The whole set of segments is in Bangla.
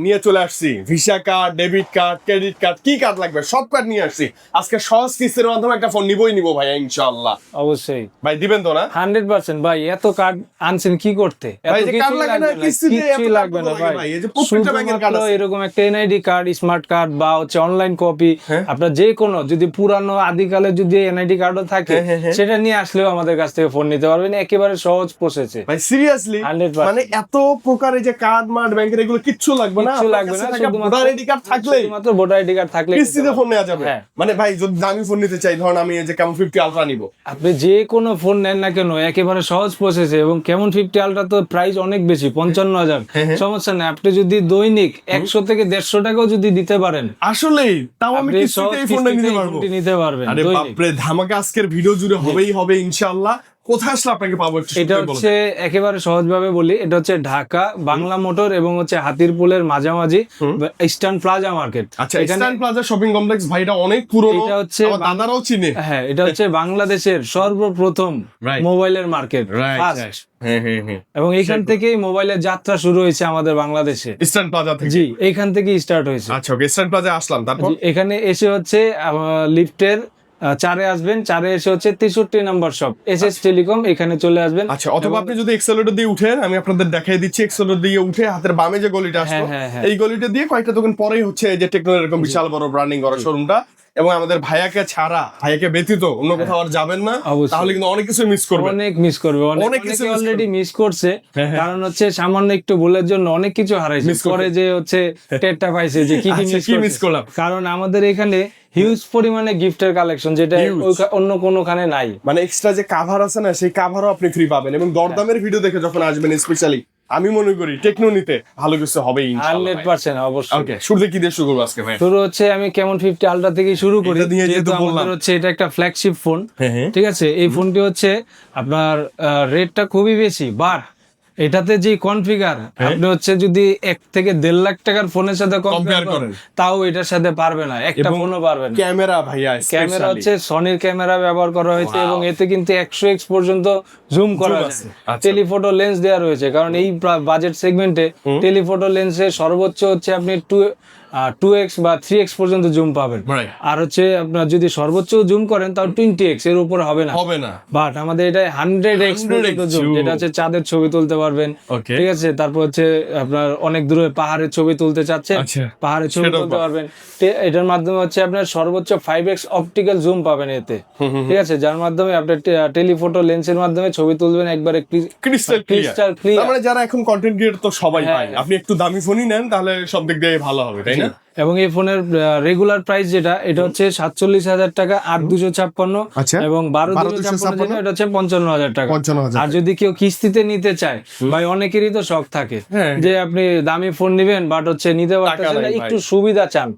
নিয়ে চলে আসছি visa card, debit card, credit card, কি কার্ড লাগবে সব কার্ড নিয়ে আসছি। আজকে সহজ কিস্তির মাধ্যমে একটা ফোন নিবো ভাইয়া ইনশাআল্লাহ। অবশ্যই ভাই দিবেন তো না? 100% ভাই। এত কার্ড আনছেন কি করতে? ভাই যে কার্ড লাগে না কিস্তিতে এত লাগবে না ভাই। এই যে প্রত্যেকটা ব্যাংকের কার্ড আছে। এরকম একটা এনআইডি কার্ড, স্মার্ট কার্ড বা হচ্ছে অনলাইন কপি, আপনার যে কোনো যদি পুরানো আদিকালে যদি এনআইডি কার্ডও থাকে সেটা নিয়ে আসলেও আমাদের কাছ থেকে ফোন নিতে পারবেন, একেবারে সহজ প্রসেসে। ভাই সিরিয়াসলি 100%। মানে এত প্রকারের যে কার্ড মার্ট ব্যাংকের এগুলো কিচ্ছু লাগবে না, শুধুমাত্র ভোটার আইডি কার্ড থাকলেই, শুধুমাত্র ভোটার আইডি কার্ড থাকলে কিস্তিতে ফোন নেওয়া যাবে। হ্যাঁ। মানে ভাই যদি দামি ফোন নিতে চাই, ধরুন আমি এই যে কেমন 50 আলট্রা নিব, আপনি যে কোনো ফোন নেন না কেন একেবারে সহজ প্রসেসে। এবং কেমন 50 আলট্রা তো প্রাইস অনেক বেশি, 55,000। সমস্যা নেই, আপনি যদি দৈনিক 100 থেকে 150 টাকাও যদি দিতে পারেন আসলেই তাও আমি কিস্তিতে এই ফোনটা নিতে পারবো। আরে বাপরে, ধামাকা আজকের ভিডিও জুড়ে হবে ইনশাআল্লাহ। কোথায় আসলে আপনাকে পাবো? এটা হচ্ছে একেবারে সহজভাবে বলি, এটা হচ্ছে ঢাকা বাংলা মোটর এবং হচ্ছে হাতিরপুলের মাঝামাঝি ইস্টার্ন প্লাজা মার্কেট। আচ্ছা, ইস্টার্ন প্লাজা শপিং কমপ্লেক্স ভাই, এটা অনেক পুরনো, এটা হচ্ছে আমার দাদারাও চিনে। হ্যাঁ, এটা হচ্ছে বাংলাদেশের সর্বপ্রথম মোবাইলের মার্কেট। এবং এখান থেকেই মোবাইলের যাত্রা শুরু হয়েছে আমাদের বাংলাদেশে, ইস্টার্ন প্লাজা থেকে। জি, এখান থেকেই স্টার্ট হয়েছে। আচ্ছা ওকে, ইস্টার্ন প্লাজা আসলাম, তারপর এখানে এসে হচ্ছে লিফটের 4-এ আসবেন, 4-এ এসে হচ্ছে 63 নাম্বার শপ এসএস টেলিকম, এখানে চলে আসবেন। আচ্ছা, অথবা আপনি যদি এক্সেলেটর দিয়ে উঠেন, আমি আপনাদের দেখাই দিচ্ছি, এক্সেলেটর দিয়ে উঠে হাতের বামে যে গলিটা আসলো, এই গলিটা দিয়ে কয়েকটা দোকান পরেই হচ্ছে এই যে টেকনো এরকম বিশাল বড় ব্র্যান্ডিং করা শোরুমটা। এবং আমাদের ভাইয়াকে ছাড়া, ভাইয়াকে ব্যতীত অন্য কোথাও আর যাবেন না, তাহলে কিন্তু অনেক কিছু মিস করবেন। অনেক মিস করবে, অনেক কিছু অলরেডি মিস করছে। কারণ হচ্ছে সামান্য একটু ভুলের জন্য অনেক কিছু হারাইছে, পরে যে হচ্ছে টেরটা পাইছে যে কি মিস করলাম। কারণ আমাদের এখানে হিউজ পরিমাণে গিফটের কালেকশন, যেটা অন্য কোনোখানে নাই। মানে এক্সট্রা যে কাভার আছে না, সেই কাভারও আপনি ফ্রি পাবেন। এবং দরদামের ভিডিও দেখে যখন আসবেন, স্পেশালি আমি মনে করি টেকনো নিতে ভালো কিছু হবে ইনশাআল্লাহ। 100% অবশ্যই। ওকে, শুরু থেকে কি দিয়ে শুরু করব আজকে ভাই? শুরু হচ্ছে আমি কেমন 50 আলট্রা থেকে শুরু করি, যেহেতু আমাদের হচ্ছে এটা একটা ফ্ল্যাগশিপ ফোন। ঠিক আছে, এই ফোনটি হচ্ছে আপনার রেটটা খুবই বেশি, বাট এটাতে যে কনফিগার আপনি হচ্ছে যদি 1 থেকে 1.5 লাখ টাকার ফোনের সাথে কম্পেয়ার করেন, তাও এটার সাথে পারবে না, একটা ফোনও পারবে না। ক্যামেরা ভাইয়া, ক্যামেরা হচ্ছে সনির ক্যামেরা ব্যবহার করা হয়েছে এবং এতে কিন্তু 100x পর্যন্ত জুম করা যায়। টেলিফটো লেন্স দেওয়া রয়েছে, কারণ এই বাজেট সেগমেন্টে টেলিফটো লেন্সে সর্বোচ্চ হচ্ছে আপনি 2x বা 3x পর্যন্ত জুম পাবেন। আর হচ্ছে আপনার যদি সর্বোচ্চ জুম করেন তাও 20x এর উপর হবে না। বাট আমাদের এটা 100x পর্যন্ত জুম, যেটা হচ্ছে চাঁদের ছবি তুলতে পারবেন। ঠিক আছে, তারপর হচ্ছে আপনার অনেক দূরে পাহাড়ের ছবি তুলতে চাচ্ছেন, পাহাড়ের ছবি তুলতে পারবেন। এটার মাধ্যমে হচ্ছে আপনার সর্বোচ্চ 5x অপটিক্যাল জুম পাবেন এতে। ঠিক আছে, যার মাধ্যমে আপনার টেলিফটো লেন্সের মাধ্যমে ছবি তুলবেন একবারে ক্রিস্টাল ক্লিয়ার। মানে যারা এখন কন্টেন্ট ক্রিয়েটর তো সবাই পায়, আপনি একটু দামি ফোনই নেন তাহলে সব দিক দিয়ে ভালো হবে, তাই না? এবং এই ফোনের রেগুলার প্রাইস যেটা, এটা হচ্ছে 47,000 টাকা 8,256, এবং 12,256 যেটা, এটা হচ্ছে 55,000 টাকা। আর যদি কেউ কিস্তিতে নিতে চায়, ভাই অনেকেরই তো শখ থাকে যে আপনি দামি ফোন নিবেন বাট হচ্ছে নিতে পারতেছেন না, একটু সুবিধা চান,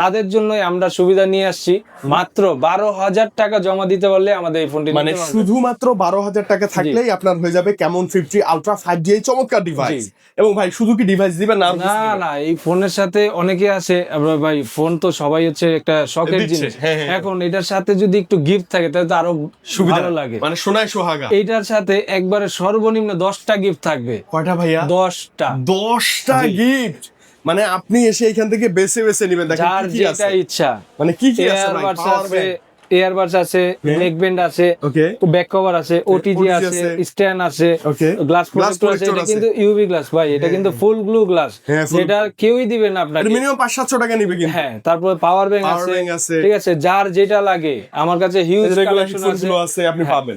তাদের জন্যই আমরা সুবিধা নিয়ে আসছি। মাত্র 12,000 টাকা জমা দিতে পারলে আমাদের এই ফোনটি, মানে শুধুমাত্র 12,000 টাকা থাকলেই আপনার হয়ে যাবে কেমন 50 আলট্রা 5G চমৎকার ডিভাইস। এবং ভাই শুধু কি ডিভাইস দিবেন না, না, এই ফোনের সাথে অনেকে আছে, ভাই ফোন তো সবাই হচ্ছে একটা শখের জিনিস, এখন এটার সাথে যদি একটু গিফট থাকে তাহলে তো আরো ভালো লাগে, মানে সোনায় সোহাগা। এটার সাথে একবারে সর্বনিম্ন 10টা গিফট থাকবে। কয়টা ভাইয়া? 10টা গিফট। মানে আপনি এসে এখান থেকে বেছে বেছে নেবেন, দেখেন যার যেটা ইচ্ছা। মানে কি কি আছে ভাই? এয়ারবাডস আছে, নেক ব্যান্ড আছে, ব্যাক কভার আছে, ওটিজি আছে, স্ট্যান্ড আছে, গ্লাস প্রোটেক্টর আছে। এটা কিন্তু ইউভি গ্লাস ভাই, এটা কিন্তু ফুল ব্লু গ্লাস, যেটা কেউই দিবেন না আপনাকে, মিনিমাম 500-700 টাকা নিবে কিন্তু। হ্যাঁ, তারপর পাওয়ার ব্যাংক আছে। ঠিক আছে, যার যেটা লাগে, আমার কাছে হিউজ কালেকশন আছে, আপনি পাবেন।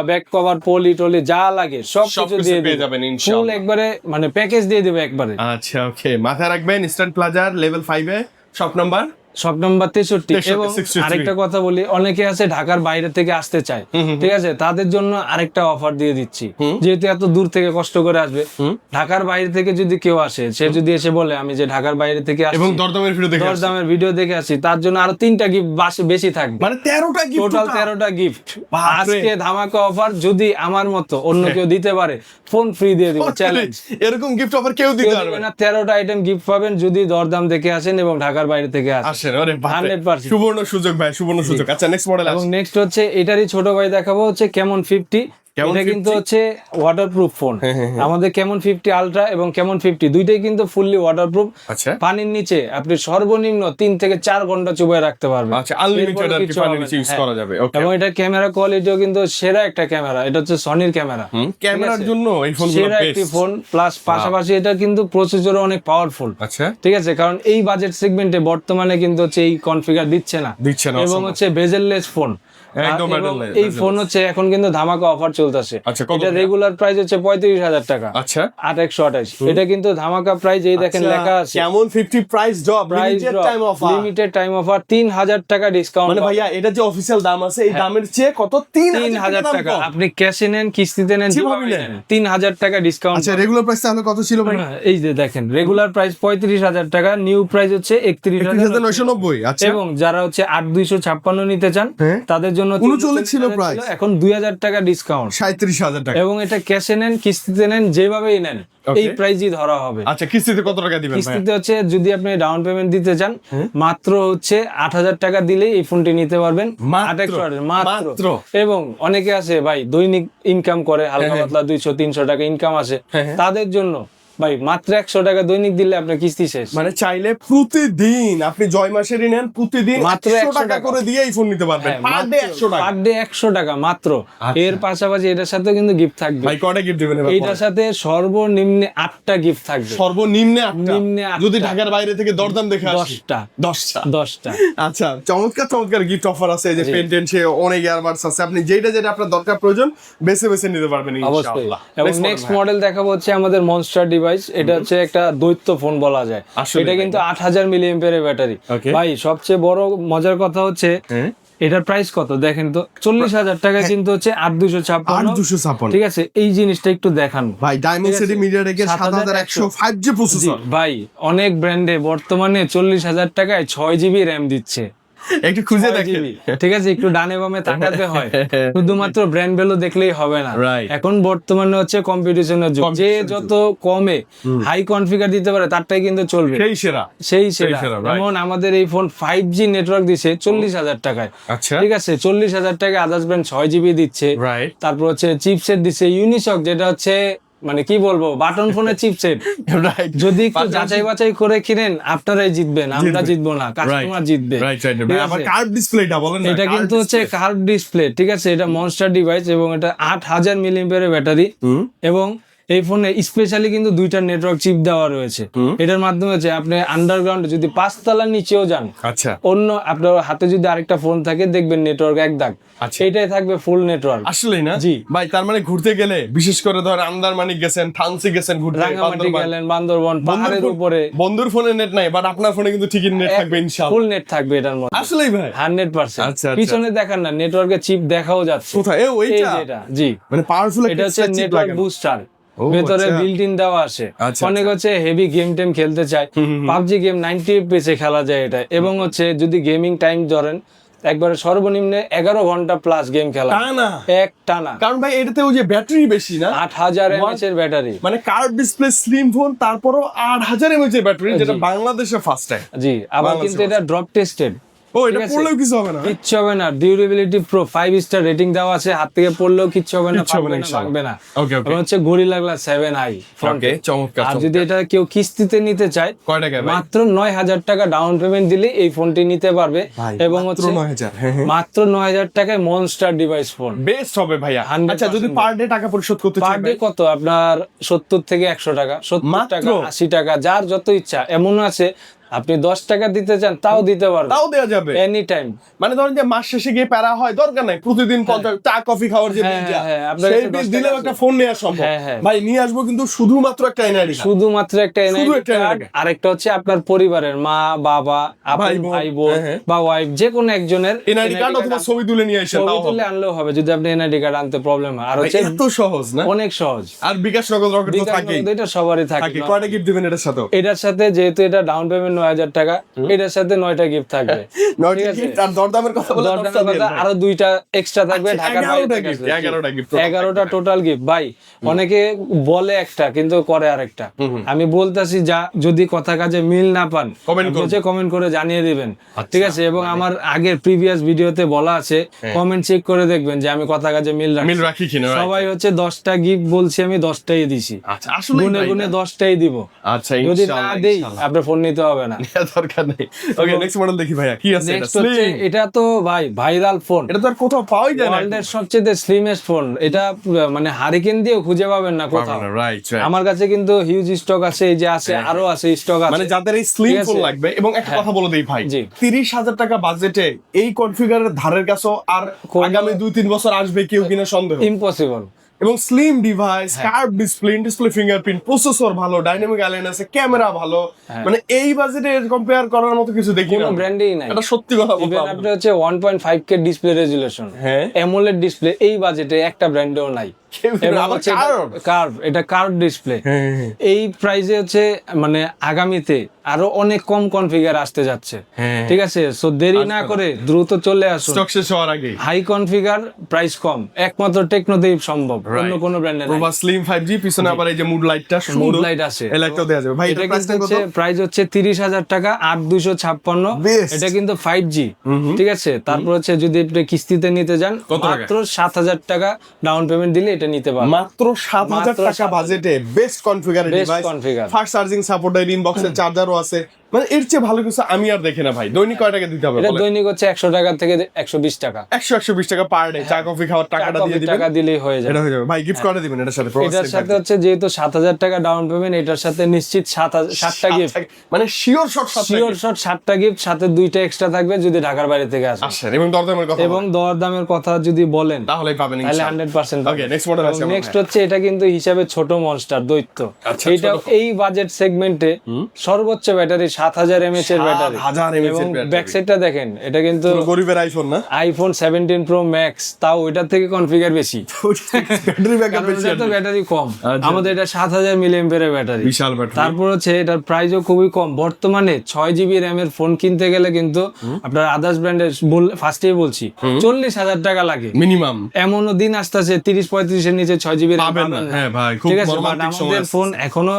ব্যাক কভার, পলি টলি যা লাগে সবকিছু দিয়ে যাবেন ইনশাআল্লাহ, ফুল একবারে মানে প্যাকেজ দিয়ে দেব একবারে। আচ্ছা ওকে, মাথায় রাখবেন ইস্টার্ন প্লাজার লেভেল 5 এ শপ নাম্বার 63। এবং আরেকটা কথা বলি, অনেকে আছে ঢাকার বাইরে থেকে আসতে চায়, ঠিক আছে, তাদের জন্য আরেকটা অফার দিয়ে দিচ্ছি। যেহেতু এত দূর থেকে কষ্ট করে আসবে, ঢাকার বাইরে থেকে যদি কেউ আসে, সে যদি এসে বলে আমি যে ঢাকার বাইরে থেকে আসছি এবং দরদামের ভিডিও দেখে আসি, তার জন্য আরো 3টা গিফট বেশি থাকবে, মানে 13টা গিফট, টোটাল 13টা গিফট। আজকে ধামাকা অফার, যদি আমার মতো অন্য কেউ দিতে পারে, ফোন ফ্রি দিয়ে দিব, চ্যালেঞ্জ। এরকম গিফট অফার কেউ দিতে পারবে না। 13টা আইটেম গিফট পাবেন যদি দরদাম দেখে আসেন এবং ঢাকার বাইরে থেকে আসেন। সুবর্ণ সুযোগ ভাই, সুবর্ণ সুযোগ। আচ্ছা নেক্সট মডেল, এবং নেক্সট হচ্ছে এটারই ছোট ভাই দেখাবো, হচ্ছে কেমন 50 এটা কিন্তু হচ্ছে ওয়াটারপ্রুফ ফোন। আমাদের কেমন 50 আলট্রা এবং কেমন 50 দুইটাই কিন্তু ফুললি ওয়াটারপ্রুফ। আচ্ছা পানির নিচে আপনি সর্বনিম্ন 3 থেকে 4 ঘন্টা চুবাই রাখতে পারবেন। আচ্ছা আনলিমিটেড আর কি পানি নিচে ইউজ করা যাবে। ওকে, এবং এটা ক্যামেরা কোয়ালিটিও কিন্তু সেরা একটা ক্যামেরা। এটা হচ্ছে সনির ক্যামেরা, ক্যামেরার জন্য এই ফোনগুলো সেরা একটি ফোন। প্লাস পাশাপাশি এটা কিন্তু প্রসেসরও অনেক পাওয়ারফুল। আচ্ছা ঠিক আছে, কারণ এই বাজেট সেগমেন্টে বর্তমানে কিন্তু হচ্ছে এই কনফিগার দিচ্ছে না এবং হচ্ছে বেজেললেস ফোন। একদম এই ফোন হচ্ছে এখন কিন্তু ধামাকা অফার চলতেছে। আচ্ছা, কত এটা রেগুলার প্রাইস হচ্ছে 35,000 টাকা। আচ্ছা 8128। এটা কিন্তু ধামাকা প্রাইস, এই দেখেন লেখা আছে কেমন 50 price drop, limited time offer, limited time offer 3000 টাকা ডিসকাউন্ট। মানে ভাইয়া এটা যে অফিশিয়াল দাম আছে এই দামের চেয়ে কত 3000 টাকা। আপনি ক্যাশে নেন, কিস্তিতে নেন, যেভাবে নেন 3000 টাকা ডিসকাউন্ট। আচ্ছা রেগুলার প্রাইস তাহলে কত ছিল ভাই? এই যে দেখেন রেগুলার প্রাইস 35,000 টাকা, নিউ প্রাইস হচ্ছে 31,990। আচ্ছা এবং যারা হচ্ছে 8256 নিতে চান তাদের জন্য 39 ছিল প্রাইস, এখন 2000 টাকা ডিসকাউন্ট, 37,000 টাকা। এবং এটা ক্যাশে নেন, কিস্তিতে নেন, যেভাবেই নেন এই প্রাইসই ধরা হবে। আচ্ছা কিস্তিতে কত টাকা দিবেন ভাই? কিস্তিতে হচ্ছে যদি আপনি ডাউন পেমেন্ট দিতে চান মাত্র হচ্ছে 8,000 টাকা দিলেই এই ফোনটি নিতে পারবেন। মাত্র। এবং অনেকে আছে ভাই দৈনিক ইনকাম করে হালকা পাতলা 200-300 টাকা ইনকাম আসে, তাদের জন্য ভাই মাত্র 100 টাকা দৈনিক দিলে আপনার কিস্তি শেষ। মানে চাইলে প্রতিদিন আপনি জয় মাসেরই নেন, প্রতিদিন মাত্র 100 টাকা করে দিয়ে এই ফোন নিতে পারবেন। পার ডে 100 টাকা, পার ডে 100 টাকা মাত্র। এর পাশাপাশি এটার সাথে কিন্তু গিফট থাকবে। ভাই কয়টা গিফট দিবেন এবার? এটার সাথে সর্বনিম্নে 8টা গিফট থাকবে। সর্বনিম্নে 8টা, নিম্নে 8টা। যদি ঢাকার বাইরে থেকে দরদাম দেখে আসি 10টা। আচ্ছা চমৎকার গিফট অফার আছে, এই যে পেন টেন সে অনেক ইয়ারবাডস আছে, আপনি যেটা আপনার দরকার প্রয়োজন বেছে নিতে পারবেন ইনশাআল্লাহ। এবং নেক্সট মডেল দেখাবো হচ্ছে আমাদের মনস্টার ডিভাইস। এটা হচ্ছে একটা দৈত্য ফোন বলা যায়। এটা কিন্তু 8000 মিলিঅ্যাম্পিয়ারের ব্যাটারি। ভাই সবচেয়ে বড় মজার কথা হচ্ছে এটার প্রাইস কত দেখেন তো, 40,000 টাকা কিন্তু হচ্ছে 8256। ঠিক আছে, এই জিনিসটা একটু দেখান ভাই। ডায়মেনসিটি মিডিয়াটেকের 7100 5G প্রসেসর। ভাই অনেক ব্র্যান্ডে বর্তমানে 40,000 টাকায় 6GB র্যাম দিচ্ছে। একটু খুঁজে দেখেন, ঠিক আছে, একটু ডানে বামে তাকাতে হয়, শুধুমাত্র ব্র্যান্ড ভ্যালু দেখলেই হবে না। এখন বর্তমানে হচ্ছে কম্পিটিশনের যুগ, যে যত কমে হাই কনফিগার দিতে পারে তারটাই কিন্তু চলবে, সেই সেরা। যেমন আমাদের এই ফোন 5G নেটওয়ার্ক দিচ্ছে 40,000 টাকায়। আচ্ছা ঠিক আছে, 40,000 টাকায় আদার্স ব্র্যান্ড 6GB দিচ্ছে। তারপর হচ্ছে চিপসেট দিচ্ছে ইউনিসক, যেটা হচ্ছে মানে কি বলবো বাটন ফোনের চিপসেট। যদি একটু যাচাই বাছাই করে কিনেন আপনারাই জিতবেন, আমরা জিতবো না, কাস্টমার জিতবে। এটা কিন্তু হচ্ছে কার্ভ ডিসপ্লে। ঠিক আছে, এটা মনস্টার ডিভাইস এবং এটা 8000 মিলিঅ্যাম্পিয়ারের ব্যাটারি। এবং এই ফোনে স্পেশালি কিন্তু 2টা নেটওয়ার্ক চিপ দেওয়া রয়েছে। এটার মাধ্যমে হচ্ছে আপনি আন্ডারগ্রাউন্ডে যদি 5 তলার নিচেও যান, আচ্ছা অন্য আপনার হাতে যদি আরেকটা ফোন থাকে দেখবেন নেটওয়ার্ক এক দাগ, এটাই থাকবে ফুল নেটওয়ার্ক। আসলেই না জি ভাই, তার মানে ঘুরতে গেলে বিশেষ করে ধর আন্দারমানিক গেছেন, থানসি গেছেন ঘুরতে, রাঙ্গামাটি গেলেন, বান্দরবন পাহাড়ের উপরে, বন্ধুর ফোনে নেট নাই বাট আপনার ফোনে কিন্তু ঠিকই নেট থাকবে ইনশাআল্লাহ, ফুল নেট থাকবে এটার মধ্যে। আসলেই ভাই 100%। আচ্ছা পিছনে দেখেন না নেটওয়ার্কের চিপ দেখাও যাচ্ছে কোথায়? এই এটা জি মানে পাওয়ারফুল এটা হচ্ছে নেটওয়ার্ক বুস্টার, ভেতরে বিল্ট ইন দেওয়া আছে। অনেক হচ্ছে হেভি গেম টেম খেলতে চায়, পাবজি গেম 90 FPS এ খেলা যায় এটা। এবং হচ্ছে যদি গেমিং টাইম ধরেন একবারে সর্বনিম্নে 11 ঘন্টা প্লাস গেম খেলা এক টানা, কারণ ভাই এটাতে ওই যে ব্যাটারি বেশি না, 8000 mAh এর ব্যাটারি, মানে কার্ভ ডিসপ্লে স্লিম ফোন, তারপরও 8000 mAh এর ব্যাটারি, যেটা বাংলাদেশে ফার্স্ট টাইম। জি, আবার কিন্তু এটা ড্রপ টেস্টেড। ও এটা পড়লেও কিছু হবে না, কিচ্ছু হবে না। ডিউরেবিলিটি প্রো 5 স্টার রেটিং দেওয়া আছে, হাত থেকে পড়লেও কিচ্ছু হবে না, ভাঙবে না। ওকে এবং হচ্ছে গরিলা গ্লাস 7i ফ্রন্টে। চমৎকার। আর যদি এটা কেউ কিস্তিতে নিতে চায় কয় টাকা ভাই? মাত্র 9000 টাকা ডাউন পেমেন্ট দিলে এই ফোনটি নিতে পারবে। এবং হচ্ছে মাত্র 9000 টাকায় মনস্টার ডিভাইস ফোন বেস্ট হবে ভাইয়া। আচ্ছা যদি পার ডে টাকা পরিশোধ করতে চাই, পার ডে কত আপনার 70 থেকে 100 টাকা, 70 টাকা, 80 টাকা, যার যত ইচ্ছা। এমন আছে আপনি 10 টাকা দিতে চান তাও দিতে পারবেন, তাও দেওয়া যাবে এনি টাইম। মানে ধরেন যে মাস শেষে গিয়ে প্যারা হয়, দরকার নাই প্রতিদিন 50 চা কফি খাওয়ার যে বিলটা, সেই বিল দিলে একটা ফোন নিয়ে আসা সম্ভব। ভাই নিয়ে আসবো কিন্তু শুধুমাত্র একটা এনআইডি, শুধুমাত্র একটা এনআইডি কার্ড। আরেকটা হচ্ছে আপনার পরিবারের মা বাবা, আপন ভাই বোন বা ওয়াইফ, যে কোনো একজনের এনআইডি কার্ড অথবা ছবি তুলে নিয়ে এসে ছবি তুলে আনলেও হবে যদি আপনি এনআইডি কার্ড আনতে প্রবলেম হয়। আর হচ্ছে এত সহজ না, অনেক সহজ। আর বিকাশ নগদ রকেট তো থাকেই, এটা সবারই থাকে। কয়টা গিফট দিবেন এটার সাথে? এটার সাথে যেহেতু এটা ডাউন পেমেন্ট 9,000 টাকা, এটার সাথে 9টা গিফট থাকবে। নয়টা gift আর দরদামের কথা বলে দরদামের 10টা দিয়ে কথা দেন। আরো 2টা এক্সট্রা থাকবে ঢাকার বাইরে 11টা থেকে gift, আসলে। 11টা gift 11টা টোটাল গিফট ভাই। অনেকে বলে একটা কিন্তু করে আরেকটা। আমি বলতাছি যা যদি কথা কাজে মিল না পান কমেন্ট করে জানিয়ে দিবেন, ঠিক আছে? এবং আমার আগের প্রিভিয়াস ভিডিওতে বলা আছে, কমেন্ট চেক করে দেখবেন যে আমি কথা কাজে মিল রাখি কিনা, right? সবাই হচ্ছে 10টা গিফট বলছি, আমি 10টাই দিছি। আচ্ছা, আসলে গুনে গুনে 10টাই দিব। আচ্ছা, যদি না ইনশাআল্লাহ, দেই ইনশাআল্লাহ। আপনার ফোন নিতে হবে না। দরকার নেই। ওকে, নেক্সট মডেল দেখি ভাইয়া, কি আছে এটা? নেক্সট হচ্ছে এটা তো ভাই ভাইরাল ফোন, এটা তো আর কোথাও পাওয়াই যায় না। ওয়ার্ল্ডের সবচেয়ে স্লিমেস্ট ফোন। এটা মানে হারিকেন দিয়েও খুঁজে পাবেন না কোথাও। রাইট। আমার কাছে কিন্তু হিউজ স্টক আছে, এই যে আছে, আরো আছে স্টক আছে। মানে যাদের এই স্লিম ঠিক আছে? ফোন লাগবে, এবং একটা কথা বলে দেই ভাই, জি। 30,000 টাকা বাজেটে এই কনফিগারের ধারের কাছেও আর আগামী 2-3 বছর আসবে কেউ কিনা সন্দেহ। ইম্পসিবল। এবং slim device, curve display fingerprint, processor ভালো, ডাইনামিক আইল্যান্ড আছে, ক্যামেরা ভালো, মানে এই বাজেটে কম্পেয়ার করার মতো কিছু দেখি না, কোনো ব্র্যান্ডেই নাই। এটা সত্যি কথা বলতে ইভেন আপনি হচ্ছে 1.5K ডিসপ্লে রেজুলেশন, হ্যাঁ, অ্যামোলেড ডিসপ্লে এই বাজেটে একটা ব্র্যান্ডেও নাই। কার্ভ, এটা কার্ভ ডিসপ্লে। এই প্রাইসে হচ্ছে মানে আগামীতে আরো অনেক কম কনফিগার আসতে যাচ্ছে, ঠিক আছে? সো দেরি না করে দ্রুত চলে আসুন, স্টক শেষ হওয়ার আগে। হাই কনফিগার, প্রাইস কম, একমাত্র টেকনোতেই সম্ভব, অন্য কোনো ব্র্যান্ডে নাই। প্রোভা স্লিম 5G, পিছনে আবার এই যে মুড লাইটটা, মুড লাইট আছে, এই লাইটটাও দেওয়া যাবে ভাই। এটা এটা প্রাইসটা কত? প্রাইস হচ্ছে 30,000 টাকা, 8,256। Best. এটা কিন্তু 5G, ঠিক আছে? তারপর হচ্ছে যদি আপনি কিস্তিতে নিতে যান, মাত্র 7,000 টাকা ডাউন পেমেন্ট দিলে এটা নিতে পারবেন। মাত্র 7,000 টাকা বাজেটে best configure device, fast charging support, ইনবক্সের চার্জারও আছে। মানে এর চেয়ে ভালো কিছু আমি আর দেখি না ভাই। দৈনিক কয় টাকা দিতে হবে? এটা দৈনিক হচ্ছে 100 টাকা থেকে 120 টাকা, 100-120 টাকা পার ডে। চা কফি খাওয়ার টাকাটা দিয়ে দিবেন, টাকা দিলেই হয়ে যাবে। এটা হয়ে যাবে ভাই। গিফট করে দিবেন এটার সাথে? এটার সাথে হচ্ছে যেহেতু 7,000 টাকা ডাউন পেমেন্ট, এটার সাথে নিশ্চিত 7টা গিফট, মানে শিওর শট 7টা গিফট, সাথে 2টা এক্সট্রা থাকবে যদি ঢাকার বাইরে থেকে আসে। আসেন। এবং দরদামের কথা এবং দরদামের কথা যদি বলেন তাহলেই পাবেন তাহলে ইনশাআল্লাহ। 100% ওকে, নেক্সট মডেল আছে। নেক্সট হচ্ছে এটা কিন্তু হিসাবে ছোট মনস্টার দৈত্য। আচ্ছা, এটা এই বাজেট সেগমেন্টে সর্বোচ্চ ব্যাটারি 7,000 mAh এর ব্যাটারি, 7,000 mAh এবং এর ব্যাটারি। ব্যাক সাইডটা দেখেন, এটা কিন্তু গরিবের আইফোন না, আইফোন 17 প্রো ম্যাক্স, তাও ওইটার থেকে কনফিগার বেশি, ব্যাটারি ব্যাকআপ কারণ বেশি। এটা তো ব্যাটারি কম। আচ্ছা। আমাদের এটা 7,000 mAh এর ব্যাটারি, বিশাল ব্যাটারি। তারপর হচ্ছে এটার প্রাইসও খুবই কম। বর্তমানে 6GB RAM এর ফোন কিনতে গেলে কিন্তু আপনার আদার্স ব্র্যান্ডের ফার্স্টেই বলছি 40,000 টাকা লাগে মিনিমাম। এমনও দিন আসতেছে 30-35 এর নিচে 6GB RAM পাবেন না। হ্যাঁ ভাই, খুব ঠিক আছে, বাট মর্মান্তিক সময় আমাদের ফোন এখনো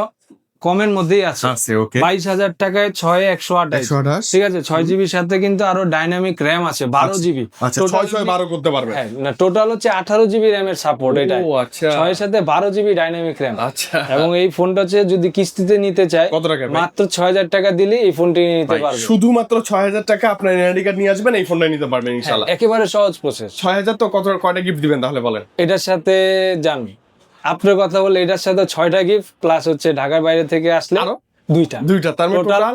কমের মধ্যেই আছে। ওকে, 22,000 টাকায় 6/128, ঠিক আছে? 6GB সাথে কিন্তু আরো ডাইনামিক র্যাম আছে 12GB। আচ্ছা, 6/12 করতে পারবে। হ্যাঁ, না টোটাল হচ্ছে 18GB RAM এর সাপোর্ট। এটা ও আচ্ছা, 6 এর সাথে 12GB ডাইনামিক র্যাম। আচ্ছা। এবং এই ফোনটা হচ্ছে যদি কিস্তিতে নিতে চায় কত টাকা ভাই? মাত্র 6,000 টাকা দিলে এই ফোনটি নিতে পারবে। শুধুমাত্র 6,000 টাকা আপনার এনআইডি কার্ড নিয়ে আসবেন, এই ফোনটা নিতে পারবেন ইনশাআল্লাহ। একেবারে সহজ প্রসেস। 6,000 তো কয়টা গিফট দিবেন তাহলে বলেন? এটার সাথে জান আপনার কথা বলে এটার সাথে 6টা গিফট প্লাস হচ্ছে ঢাকার বাইরে থেকে আসলে আরো 2টা, তার মানে টোটাল টোটাল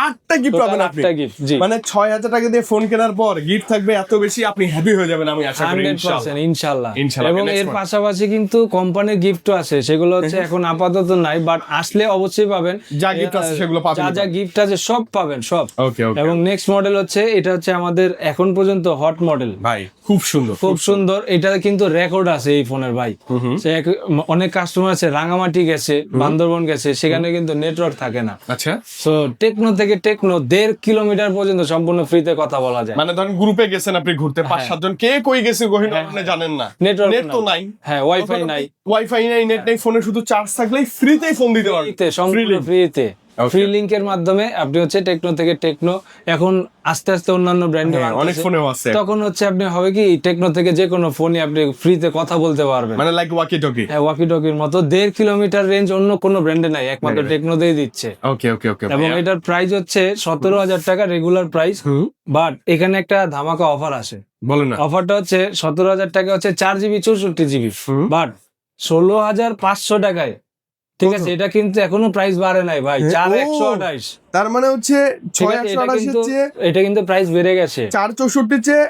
8টা গিফট পাবেন আপনি। 8টা গিফট, জি। মানে 6,000 টাকা দিয়ে ফোন কেনার পর গিফট থাকবে এত বেশি, আপনি হ্যাপি হয়ে যাবেন আমি আশা করি 100% ইনশাআল্লাহ। ইনশাআল্লাহ। এবং Next এর one. পাশাপাশি কিন্তু কোম্পানির গিফটও আছে, সেগুলো হচ্ছে এখন আপাতত নাই, বাট আসলে অবশ্যই পাবেন। যা gift আছে সেগুলো পাবেন। যা গিফট আছে সব পাবেন, সব। ওকে ওকে এবং নেক্সট মডেল হচ্ছে এটা হচ্ছে আমাদের এখন পর্যন্ত হট মডেল ভাই, খুব সুন্দর খুব সুন্দর। এটা কিন্তু রেকর্ড আছে এই ফোনের ভাই। অনেক কাস্টমার আছে রাঙামাটি গেছে, বান্দরবন গেছে, সেখানে কিন্তু নেটওয়ার্ক থাকে না। আচ্ছা, সো টেকনো থেকে টেকনো 1.5 কিলোমিটার পর্যন্ত সম্পূর্ণ ফ্রিতে কথা বলা যায়। মানে ধরেন গ্রুপে গেছেন আপনি ঘুরতে, 5-7 জন, কে কই গেছে গহীন আপনি জানেন না, নেটওয়ার্ক নেট তো নাই, হ্যাঁ, ওয়াইফাই নাই, নেট নাই, ফোনে শুধু চার্জ থাকলেই ফ্রিতেই ফোন দিতে পারবেন, ফ্রিতে, সম্পূর্ণ ফ্রিতে। ফ্রি লিংকের মাধ্যমে আপনি হচ্ছে টেকনো থেকে টেকনো, এখন আস্তে আস্তে অন্যান্য ব্র্যান্ডে অনেক ফোনেও আছে, তখন হচ্ছে আপনি হবে কি টেকনো থেকে যে কোনো ফোনে আপনি ফ্রিতে কথা বলতে পারবেন, মানে লাইক ওয়াকি টকি। হ্যাঁ, ওয়াকি টকির মতো 1.5 কিলোমিটার রেঞ্জ অন্য কোনো ব্র্যান্ডে নাই, একমাত্র টেকনোতেই দিচ্ছে। ওকে ওকে ওকে। এবং এটার প্রাইস হচ্ছে 17,000 টাকা রেগুলার প্রাইস, বাট এখানে একটা ধামাকা অফার আসে। বলেন না। অফারটা হচ্ছে 17,000 টাকা হচ্ছে 4GB 64GB, বাট 16,500 টাকায়, ঠিক আছে? এটা কিন্তু এখনো প্রাইস বাড়ে নাই ভাই, 4,128। তার মানে হচ্ছে ঠিক আছে, 6,128 এটা কিন্তু প্রাইস বেড়ে গেছে, 464 চেয়ে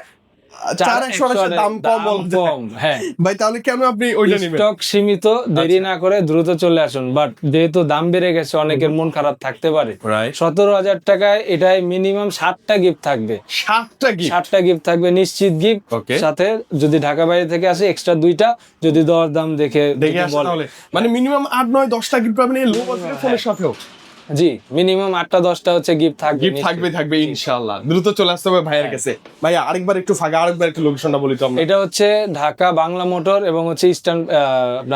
4,128 দাম কম কম। হ্যাঁ ভাই, তাহলে কেন আপনি ওইটা নেবেন? স্টক সীমিত, দেরি না করে দ্রুত চলে আসুন। বাট যেহেতু দাম বেড়ে গেছে, অনেকের মন খারাপ থাকতে পারে। 17,000 টাকায় এটাই মিনিমাম 7টা গিফট থাকবে, 7টা গিফট থাকবে নিশ্চিত গিফট। সাথে যদি ঢাকা বাইরে থেকে আসে এক্সট্রা 2টা, যদি দর দাম দেখে আসে তাহলে মানে মিনিমাম 8-9-10টা গিফট পাবেন এই লো বাজেটের ফোনের সাথেও। জি মিনিমাম 8টা-10টা হচ্ছে গিফট থাকবে, গিফট থাকবে ইনশাআল্লাহ। দ্রুত চলে আসতে হবে ভাইয়ের কাছে। ভাইয়া আরেকবার একটু ফাঁকা, আরেকবার একটু লোকেশনটা বলি তো আমরা। এটা হচ্ছে ঢাকা বাংলা মোটর এবং হচ্ছে ইস্টার্ন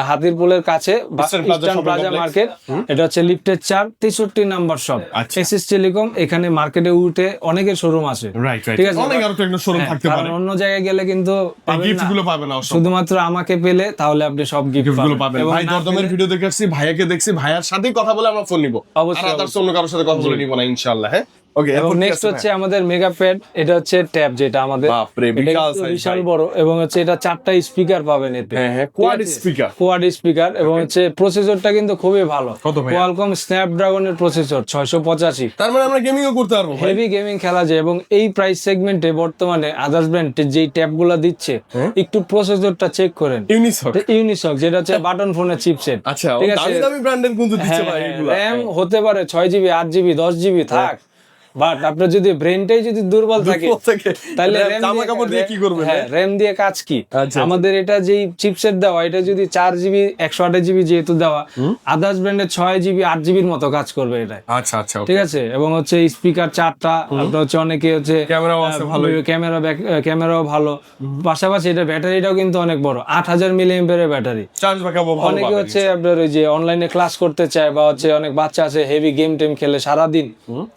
হাতিরপুলের কাছে eastern plaza eastern shopping plaza complex। Market. এটা হচ্ছে লিফটের 4 63 নাম্বার শপ, আচ্ছা। SS telecom. এখানে মার্কেটে উঠে অনেকের শোরুম আছে, রাইট ঠিক আছে। অনেক আরো তো একটা শোরুম থাকতে কারণ পারে, অন্য জায়গায় গেলে কিন্তু পাবেন গিফট না। গুলো পাবে না, অসম্ভব। শুধুমাত্র আমাকে পেলে তাহলে আপনি সব গিফট গুলো পাবেন। এবং ভাই না দরদমের ভিডিও দেখে আসছি, ভাইয়াকে দেখছি, ভাইয়ার সাথেই কথা বলে আমরা ফোন নিব, অবশ্যই, আর others অন্য কারোর সাথে কথা বলে নিব না ইনশাআল্লাহ। হ্যাঁ ওকে। এবং নেক্সট হচ্ছে আমাদের মেগা প্যাড। এটা হচ্ছে ট্যাব, যেটা আমাদের বাপরে, এটা বিশাল কিন্তু size বিশাল ভাই। বড়, এবং হচ্ছে এটা 4টা স্পিকার পাবেন এতে। হ্যাঁ কোয়াড স্পিকার। কোয়াড স্পিকার, এবং হচ্ছে প্রসেসরটা কিন্তু খুবই ভালো। কত ভাই? কোয়ালকম স্ন্যাপড্রাগনের প্রসেসর 685। তার মানে আমরা গেমিংও করতে পারবো ভাই। হেভি গেমিং খেলা যায়। এবং এই প্রাইস সেগমেন্টে বর্তমানে আদার্স ব্র্যান্ড যেই ট্যাবগুলো দিচ্ছে, একটু প্রসেসরটা চেক করেন। ইউনিসক। ইউনিসক, যেটা হচ্ছে বাটন ফোনের চিপসেট। আচ্ছা, ঠিক দামি আছে। দামি ব্র্যান্ডের কিন্তু দিচ্ছে ভাই এগুলো। র্যাম হতে পারে 6 জিবি, 8 জিবি, 10 জিবি থাক, বাট আপনার যদি ব্রেনটাই যদি দুর্বল থাকে তাহলে জামা কাপড় দিয়ে কি করবেন? র্যাম দিয়ে কাজ কি? আচ্ছা। আমাদের এটা যেই চিপসেট দেওয়া, এটা যদি 4 জিবি 128 জিবি যেহেতু দেওয়া, আদার্স ব্র্যান্ডের 6 জিবি 8 জিবির মতো কাজ করবে এটা। আচ্ছা আচ্ছা ঠিক আছে। এবং হচ্ছে স্পিকার 4টা, আপনার হচ্ছে অনেকে হচ্ছে ক্যামেরাও আছে ভালো, ক্যামেরাও ভালো। পাশাপাশি এটা ব্যাটারিটাও কিন্তু অনেক বড়, 8000 মিলিঅ্যাম্পিয়ারের ব্যাটারি। চার্জ ব্যাকআপও ভালো অনেকে পাবেন। হচ্ছে আপনার ওই যে অনলাইনে ক্লাস করতে চায়, বা হচ্ছে অনেক বাচ্চা আছে হেভি গেম টেম খেলে সারাদিন,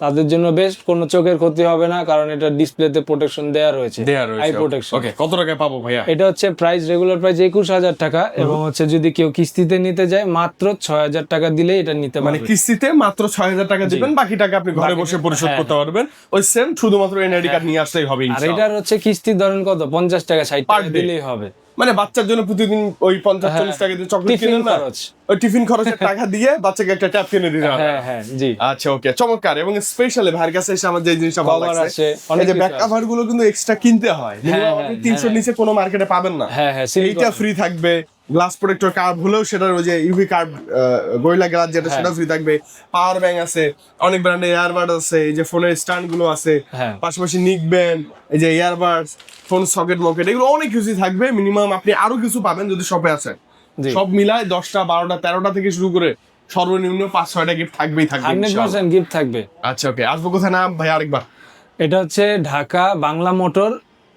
তাদের জন্য বেস্ট। কোনো চোখের ক্ষতি হবে না, কারণ এটা ডিসপ্লেতে প্রোটেকশন দেয়া রয়েছে, আই প্রোটেকশন। ওকে, কত টাকায় পাবো ভাইয়া? এটা হচ্ছে প্রাইস, রেগুলার প্রাইস 21000 টাকা, এবং হচ্ছে যদি কেউ কিস্তিতে নিতে যায় মাত্র 6000 টাকা দিলে এটা নিতে মানে পারবে। কিস্তিতে মাত্র 6000 টাকা দিবেন, বাকি টাকা আপনি ঘরে বসে পরিশোধ করতে পারবেন। ওই সেম শুধুমাত্র এনআইডি কার্ড নিয়ে আসলেই হবে আর ইনশাআল্লাহ। এটার হচ্ছে কিস্তি ধরেন কত, 50 টাকা 60 টাকা দিলেই হবে। মানে বাচ্চার জন্য প্রতিদিন ওই 50-40 টাকা দিয়ে চকলেট টিফিন কিনেন না, খরচ। ওই টিফিন খরচের টাকা দিয়ে বাচ্চাকে একটা ট্যাব কিনে দিতে হবে। হ্যাঁ হ্যাঁ জি। আচ্ছা ওকে, চমৎকার। এবং স্পেশালি ভাইয়ের কাছে এসে আমার যে জিনিসটা ভালো Cover লাগছে, আছে, এই অনেক যে কিছু ব্যাক আছে। কভার গুলো কিন্তু এক্সট্রা কিনতে হয়, মিনিমাম আপনি 300 নিচে কোনো মার্কেটে পাবেন না। হ্যাঁ হ্যাঁ, সিলিকন। এইটা ফ্রি থাকবে। গ্লাস প্রোটেক্টর কার্ভ হলেও সেটার ওই যে ইউভি কার্ভ গরিলা গ্লাস যেটা, সেটা ফ্রি থাকবে। পাওয়ার ব্যাংক আছে, অনেক ব্র্যান্ডের ইয়ারবাড আছে, এই যে ফোনের স্ট্যান্ড গুলো আছে, হ্যাঁ। পাশাপাশি নিক ব্যান্ড, এই যে ইয়ারবাডস, ফোন সকেট মকেট, এগুলো অনেক কিছুই থাকবে। মিনিমাম আপনি আরো কিছু পাবেন যদি শপে আসেন। জি। সব মিলায় 10টা 12টা 13টা থেকে শুরু করে সর্বনিম্ন 5-6টা গিফট থাকবেই থাকবে ইনশাআল্লাহ। 100% গিফট থাকবে। আচ্ছা ওকে, আসবো কোথায় নাম ভাই আরেকবার? এটা হচ্ছে ঢাকা বাংলা মোটর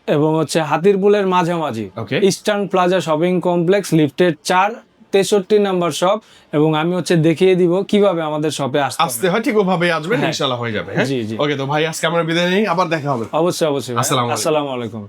এবং হচ্ছে হাতিরপুলের মাঝামাঝি, Okay. Eastern plaza shopping complex, লিফটের 4 63 নাম্বার শপ। এবং আমি হচ্ছে দেখিয়ে দিব কিভাবে আমাদের শপে আসতে হবে। আসতে হয় ঠিক ওভাবে আসবেন, ইনশাআল্লাহ হয়ে যাবে। হ্যাঁ জি, জি। ওকে, তো ভাই আজকে আমরা বিদায় নিই, আবার দেখা হবে। অবশ্যই অবশ্যই ভাই। আসসালামু আলাইকুম। আসসালামু আলাইকুম।